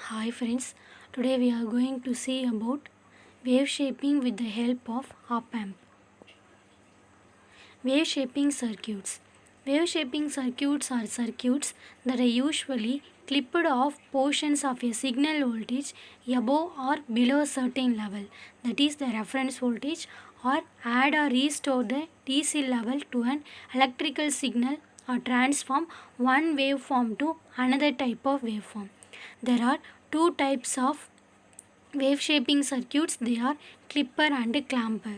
Hi friends, today we are going to see about wave shaping with the help of op amp. Wave shaping circuits. Wave shaping circuits are circuits that are usually clipped off portions of a signal voltage above or below a certain level, that is the reference voltage, or add or restore the DC level to an electrical signal or transform one waveform to another type of waveform. There are two types of wave shaping circuits. They are clipper and clamper.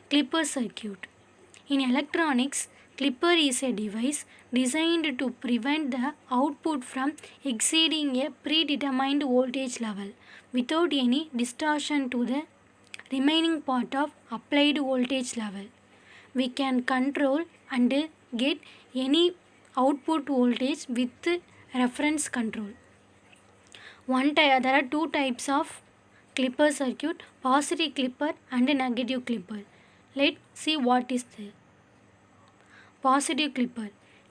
Clipper circuit. In electronics, clipper is a device designed to prevent the output from exceeding a predetermined voltage level without any distortion to the remaining part of applied voltage level. We can control and get any output voltage with reference control. There are two types of clipper circuit: positive clipper and negative clipper. Let's see what is the positive clipper.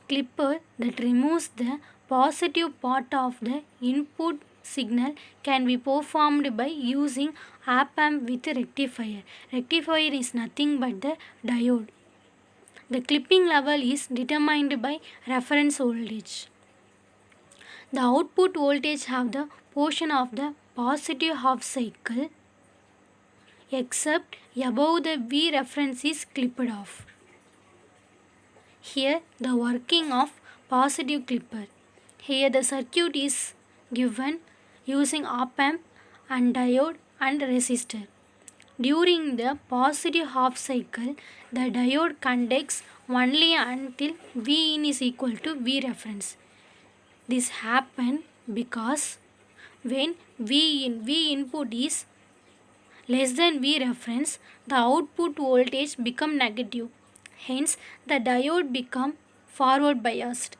Clipper that removes the positive part of the input signal can be performed by using op amp with rectifier. Rectifier is nothing but the diode. The clipping level is determined by reference voltage. The output voltage have the portion of the positive half cycle except above the V reference is clipped off. Here the working of positive clipper. Here the circuit is given using op amp and diode and resistor. During the positive half cycle, the diode conducts only until V in is equal to V reference. This happens because when V input is less than V reference, the output voltage become negative. Hence, the diode become forward biased.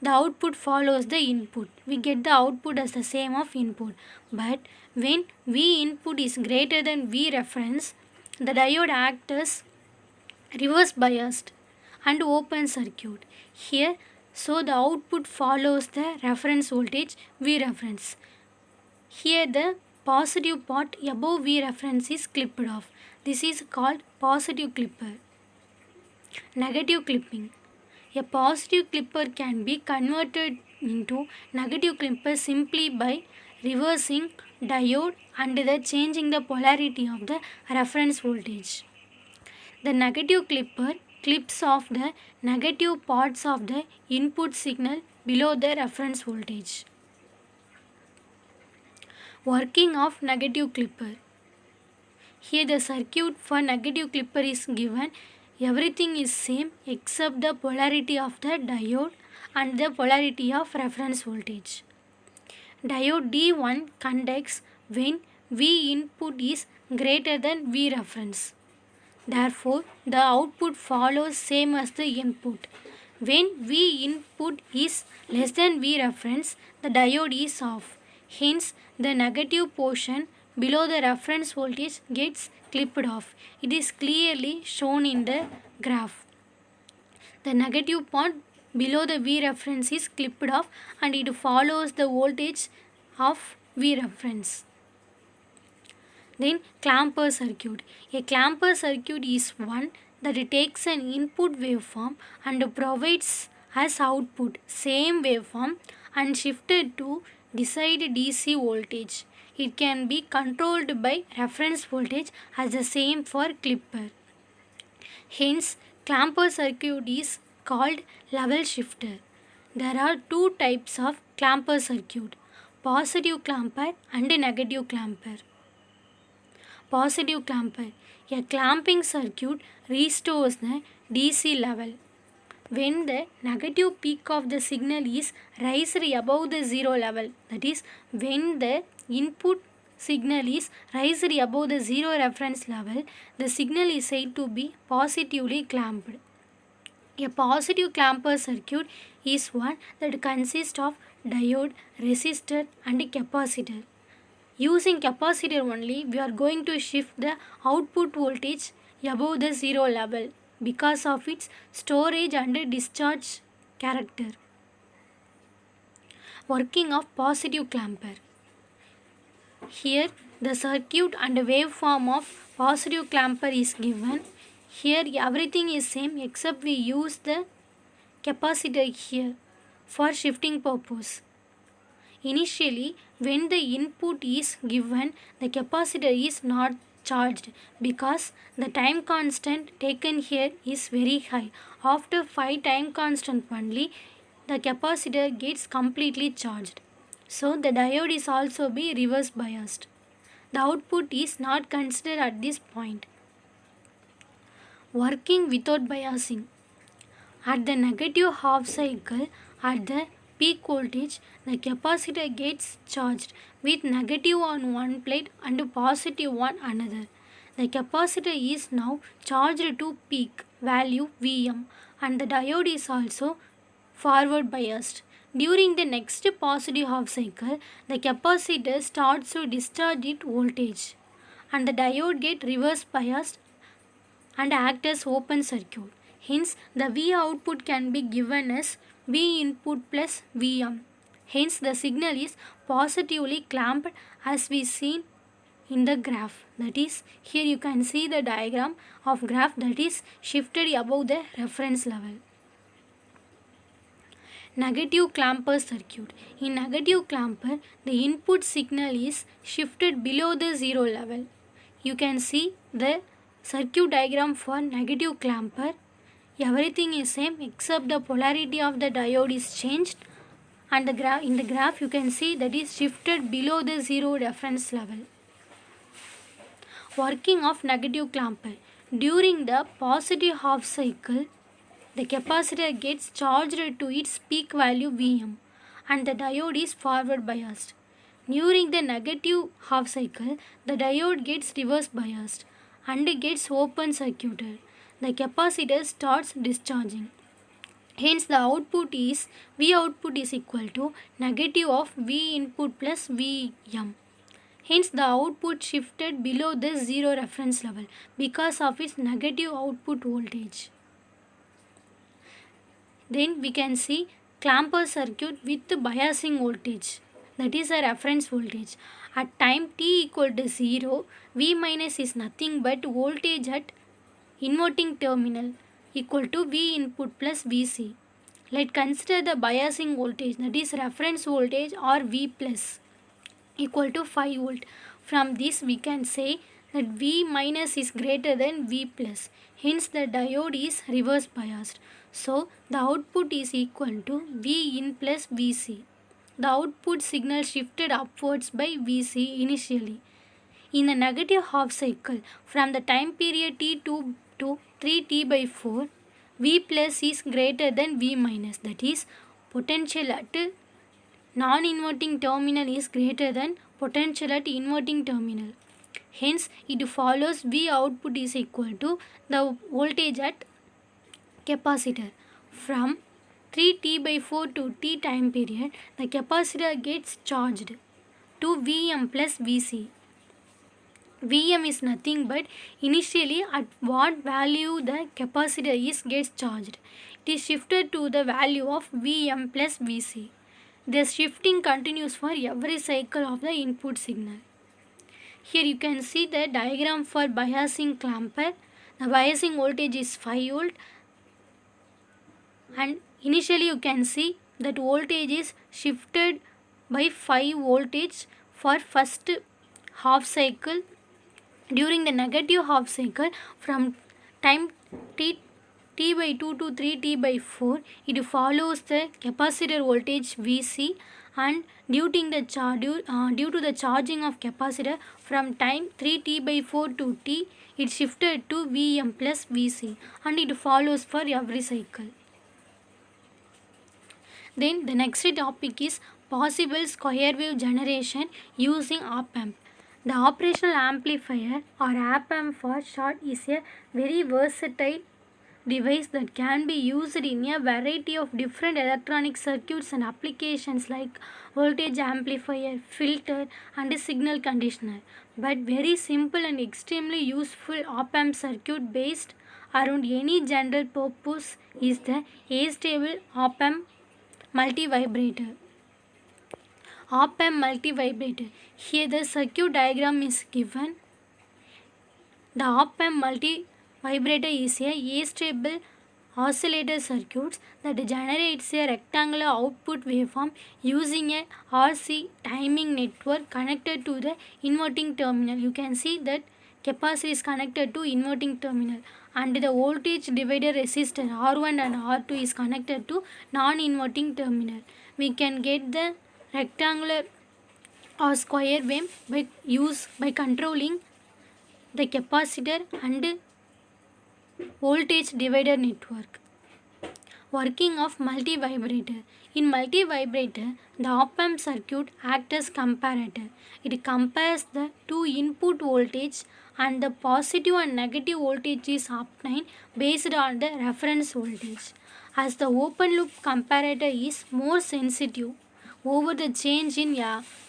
The output follows the input. We get the output as the same of input. But when V input is greater than V reference, the diode acts as reverse biased and open circuit. Here, so the output follows the reference voltage V reference. Here the positive part above V reference is clipped off. This is called positive clipper. Negative clipping. A positive clipper can be converted into negative clipper simply by reversing diode and changing the polarity of the reference voltage. The negative clipper clips off the negative parts of the input signal below the reference voltage. Working of negative clipper. Here the circuit for negative clipper is given. Everything is same except the polarity of the diode and the polarity of reference voltage. Diode D1 conducts when V input is greater than V reference. Therefore, the output follows same as the input. When V input is less than V reference, the diode is off. Hence, the negative portion below the reference voltage gets clipped off. It is clearly shown in the graph. The negative part below the V reference is clipped off and it follows the voltage of V reference. Then clamper circuit. A clamper circuit is one that takes an input waveform and provides as output same waveform and shifted to desired DC voltage. It can be controlled by reference voltage as the same for clipper. Hence, clamper circuit is called level shifter. There are two types of clamper circuit: positive clamper and negative clamper. Positive clamper. A clamping circuit restores the DC level. When the negative peak of the signal is raised above the zero level, that is, when the input signal is raised above the zero reference level, the signal is said to be positively clamped. A positive clamper circuit is one that consists of diode, resistor and capacitor. Using capacitor only, we are going to shift the output voltage above the zero level because of its storage and discharge character. Working of positive clamper. Here the circuit and waveform of positive clamper is given. Here everything is same except we use the capacitor here for shifting purpose. Initially, when the input is given, the capacitor is not charged because the time constant taken here is very high. After 5 time constant only, the capacitor gets completely charged. So the diode is also be reverse biased. The output is not considered at this point. Working without biasing. At the negative half cycle, at the peak voltage, the capacitor gets charged with negative on one plate and positive on another. The capacitor is now charged to peak value Vm and the diode is also forward biased. During the next positive half cycle, the capacitor starts to discharge its voltage and the diode get reverse biased and act as open circuit. Hence, the V output can be given as V input plus Vm. Hence, the signal is positively clamped as we seen in the graph. That is, here you can see the diagram of graph that is shifted above the reference level. Negative clamper circuit. In negative clamper, the input signal is shifted below the zero level. You can see the circuit diagram for negative clamper. Everything is same except the polarity of the diode is changed and in the graph you can see that is shifted below the zero reference level. Working of negative clamper. During the positive half cycle, the capacitor gets charged to its peak value Vm and the diode is forward biased. During the negative half cycle, the diode gets reverse biased and gets open circuited. The capacitor starts discharging. Hence the output is V output is equal to negative of V input plus Vm. Hence the output shifted below the zero reference level because of its negative output voltage. Then we can see clamper circuit with biasing voltage, that is a reference voltage. At time t equal to 0, V minus is nothing but voltage at inverting terminal equal to V input plus Vc. Let consider the biasing voltage, that is reference voltage or V plus equal to 5 volt. From this we can say that V minus is greater than V plus. Hence the diode is reverse biased. So the output is equal to V in plus Vc. The output signal shifted upwards by Vc initially. In the negative half cycle, from the time period t2 to 3t by 4, V plus is greater than V minus. That is, potential at non-inverting terminal is greater than potential at inverting terminal. Hence, it follows V output is equal to the voltage at capacitor. From 3t by 4 to t time period, the capacitor gets charged to Vm plus Vc. Vm is nothing but initially at what value the capacitor is gets charged. It is shifted to the value of Vm plus Vc. The shifting continues for every cycle of the input signal. Here you can see the diagram for biasing clamper. The biasing voltage is 5 volt and initially you can see that voltage is shifted by 5 voltage for first half cycle. During the negative half cycle, from time t by 2 to 3t by 4, it follows the capacitor voltage Vc and due to the charging of capacitor from time 3t by 4 to t, it shifted to Vm plus Vc and it follows for every cycle. Then the next topic is possible square wave generation using op-amp. The operational amplifier or op-amp for short is a very versatile device that can be used in a variety of different electronic circuits and applications like voltage amplifier, filter and a signal conditioner. But very simple and extremely useful op-amp circuit based around any general purpose is the A-stable op-amp multivibrator. Op-amp multivibrator. Here the circuit diagram is given. The op-amp multivibrator is a A-stable oscillator circuit that generates a rectangular output waveform using a RC timing network connected to the inverting terminal. You can see that capacitor is connected to inverting terminal and the voltage divider resistor R1 and R2 is connected to non-inverting terminal. We can get the rectangular or square wave by controlling the capacitor and voltage divider network. Working of multivibrator. In multivibrator, the op-amp circuit acts as comparator. It compares the two input voltage and the positive and negative voltage is obtained based on the reference voltage. As the open loop comparator is more sensitive over the change in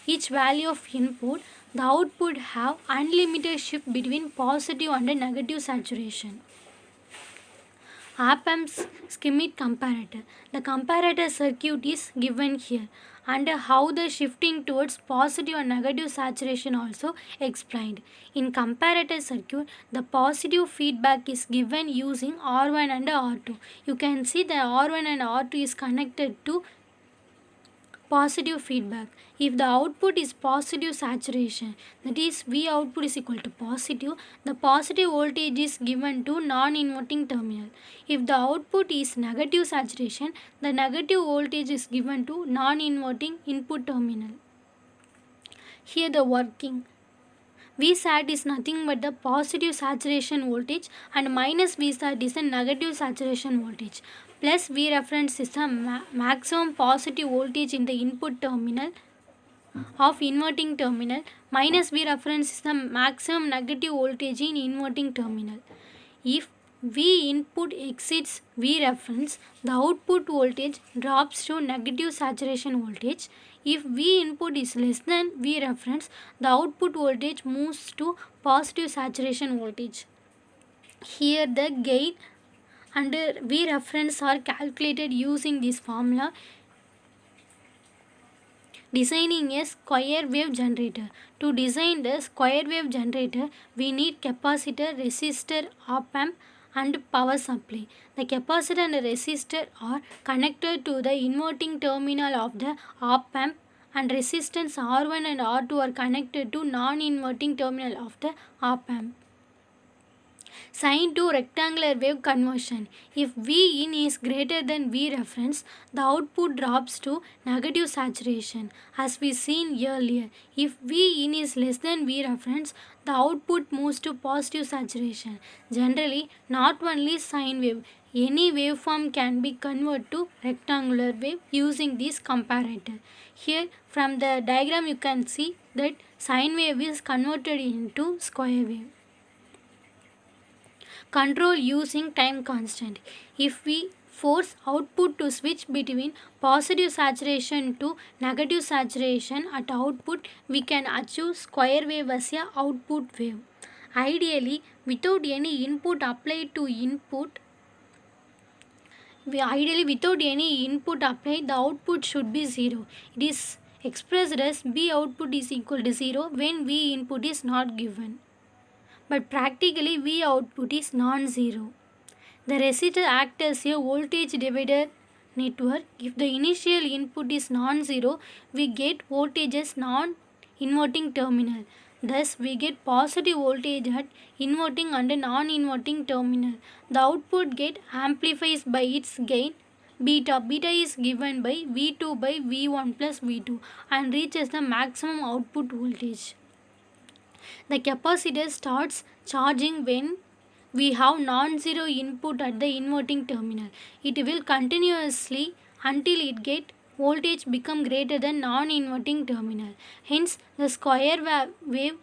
each value of input, the output have unlimited shift between positive and negative saturation. Op-amp's schematic comparator. The comparator circuit is given here and how the shifting towards positive and negative saturation also explained. In comparator circuit, the positive feedback is given using R1 and R2. You can see the R1 and R2 is connected to positive feedback. If the output is positive saturation, that is V output is equal to positive, the positive voltage is given to non-inverting terminal. If the output is negative saturation, the negative voltage is given to non-inverting input terminal. Here the working. Vsat is nothing but the positive saturation voltage and minus Vsat is the negative saturation voltage. Plus V reference is the maximum positive voltage in the input terminal of inverting terminal. Minus V reference is the maximum negative voltage in inverting terminal. If V input exceeds V reference, the output voltage drops to negative saturation voltage. If V input is less than V reference, the output voltage moves to positive saturation voltage. Here the gain and V reference are calculated using this formula. Designing a square wave generator. To design the square wave generator, we need capacitor, resistor, op-amp and power supply. The capacitor and resistor are connected to the inverting terminal of the op-amp and resistance R1 and R2 are connected to non-inverting terminal of the op-amp. Sine to rectangular wave conversion. If V in is greater than V reference, the output drops to negative saturation as we seen earlier. If V in is less than V reference, the output moves to positive saturation. Generally, not only sine wave, any waveform can be converted to rectangular wave using this comparator. Here from the diagram you can see that sine wave is converted into square wave. Control using time constant. If we force output to switch between positive saturation to negative saturation at output, we can achieve square wave as a output wave. Ideally, without any input applied, the output should be 0. It is expressed as B output is equal to 0 when V input is not given. But practically V output is non-zero. The resistor acts as a voltage divider network. If the initial input is non-zero, we get voltage as non-inverting terminal. Thus, we get positive voltage at inverting and non-inverting terminal. The output get amplifies by its gain beta. Beta is given by V2 by V1 plus V2 and reaches the maximum output voltage. The capacitor starts charging when we have non-zero input at the inverting terminal. It will continuously until it get voltage become greater than non-inverting terminal. Hence, the square wave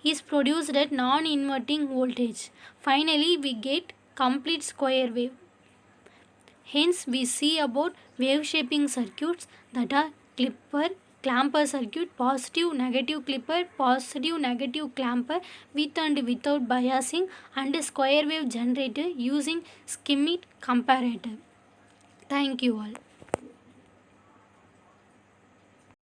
is produced at non-inverting voltage. Finally, we get complete square wave. Hence, we see about wave shaping circuits that are clipper, clamper circuit, positive negative clipper, positive negative clamper with and without biasing and a square wave generator using schematic comparator. Thank you all.